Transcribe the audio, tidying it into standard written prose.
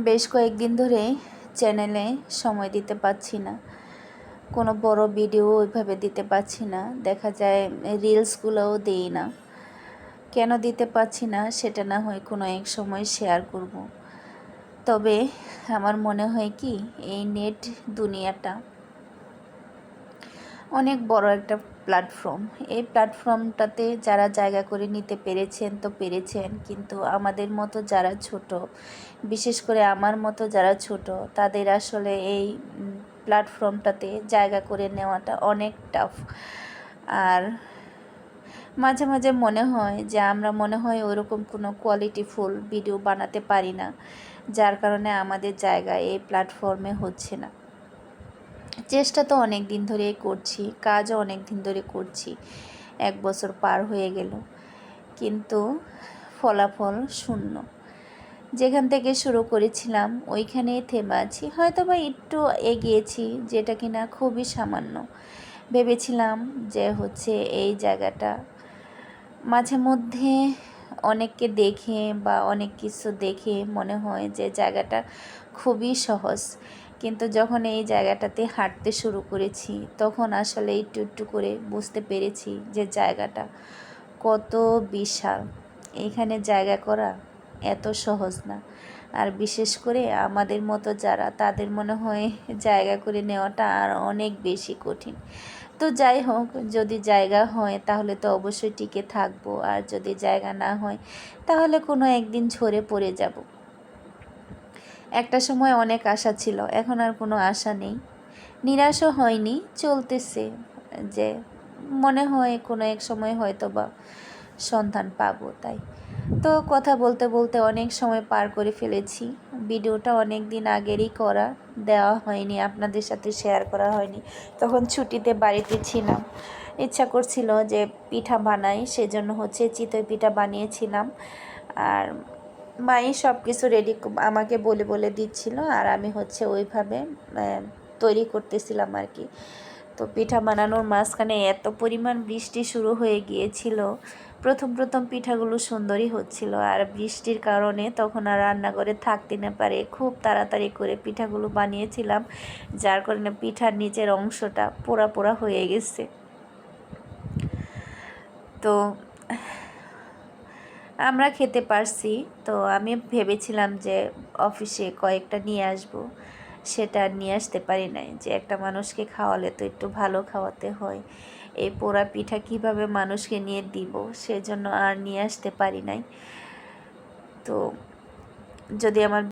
বেশ কয়েকদিন ধরে চ্যানেলে সময় দিতে পারছি না, কোনো বড় ভিডিও ওইভাবে দিতে পারছি না। দেখা যায় রিলসগুলোও দিই না। কেন দিতে পারছি না সেটা না হয় কোনো এক সময় শেয়ার করব। তবে আমার মনে হয় কি, এই নেট দুনিয়াটা অনেক বড় একটা প্ল্যাটফর্ম। এই প্ল্যাটফর্মটাতে যারা জায়গা করে নিতে পেরেছেন তো পেরেছেন, কিন্তু আমাদের মতো যারা ছোট, বিশেষ করে আমার মতো যারা ছোট, তাদের আসলে এই প্ল্যাটফর্মটাতে জায়গা করে নেওয়াটা অনেক টাফ। আর মাঝে মাঝে মনে হয় যে আমরা মনে হয় ওরকম কোনো কোয়ালিটিফুল ভিডিও বানাতে পারি না, যার কারণে আমাদের জায়গা এই প্ল্যাটফর্মে হচ্ছে না। চেষ্টা তো অনেক দিন ধরে করছি, কাজও অনেক দিন ধরে করছি, 1 বছর পার হয়ে গেল, কিন্তু ফলাফল শূন্য। যেখান থেকে শুরু করেছিলাম ওইখানেই থেমে আছি, হয়তো বা একটু এগিয়েছি, যেটা কিনা খুবই সামান্য। ভেবেছিলাম যে এই জায়গাটা মাঝে মধ্যে অনেককে দেখে বা অনেক কিছু দেখে মনে হয় যে জায়গাটা খুবই সহজ, কিন্তু যখন এই জায়গাটাতে হাঁটতে শুরু করেছি তখন আসলে একটু একটু করে বুঝতে পেরেছি যে জায়গাটা কত বিশাল। এখানে জায়গা করা এত সহজ না, আর বিশেষ করে আমাদের মতো যারা, তাদের মনে হয় জায়গা করে নেওয়াটা আর অনেক বেশি কঠিন। তো যাই হোক, যদি জায়গা হয় তাহলে তো অবশ্যই টিকে থাকবো, আর যদি জায়গা না হয় তাহলে কোনো একদিন ঝরে পড়ে যাব। একটা সময় অনেক আশা ছিল, এখন আর কোনো আশা নেই। নিরাশও হয়নি, চলতেছে, যে মনে হয় কোনো এক সময় হয়তো বা সন্ধান পাবো। তাই তো কথা বলতে বলতে অনেক সময় পার করে ফেলেছি। ভিডিওটা অনেক দিন আগেরই করা, দেওয়া হয়নি, আপনাদের সাথে শেয়ার করা হয়নি। তখন ছুটিতে বাড়িতে ছিলাম, ইচ্ছা করছিল যে পিঠা বানাই, সেজন্য চিতই পিঠা বানিয়েছিলাম। আর মাই সব কিছু রেডি আমাকে বলে বলে দিচ্ছিল, আর আমি ওইভাবে তৈরি করতেছিলাম আর কি। তো পিঠা বানানোর মাঝখানে এত পরিমাণ বৃষ্টি শুরু হয়ে গিয়েছিল। প্রথম পিঠাগুলো সুন্দরই হচ্ছিল, আর বৃষ্টির কারণে তখন আর রান্নাঘরে থাকতে না পারে খুব তাড়াতাড়ি করে পিঠাগুলো বানিয়েছিলাম, যার কারণে পিঠার নিচের অংশটা পোড়া পোড়া হয়ে গেছে। তো আমরা খেতে পারছি। তো আমি ভেবেছিলাম যে অফিসে কয়েকটা নিয়ে আসব, সেটা নিয়ে আসতে পারি নাই। যে একটা মানুষকে খাওয়ালে তো একটু ভালো খাওয়াতে হয়, এই পোড়া পিঠা কিভাবে মানুষকে নিয়ে দিব, সেজন্য আর নিয়ে আসতে পারি নাই। তো যদি আমার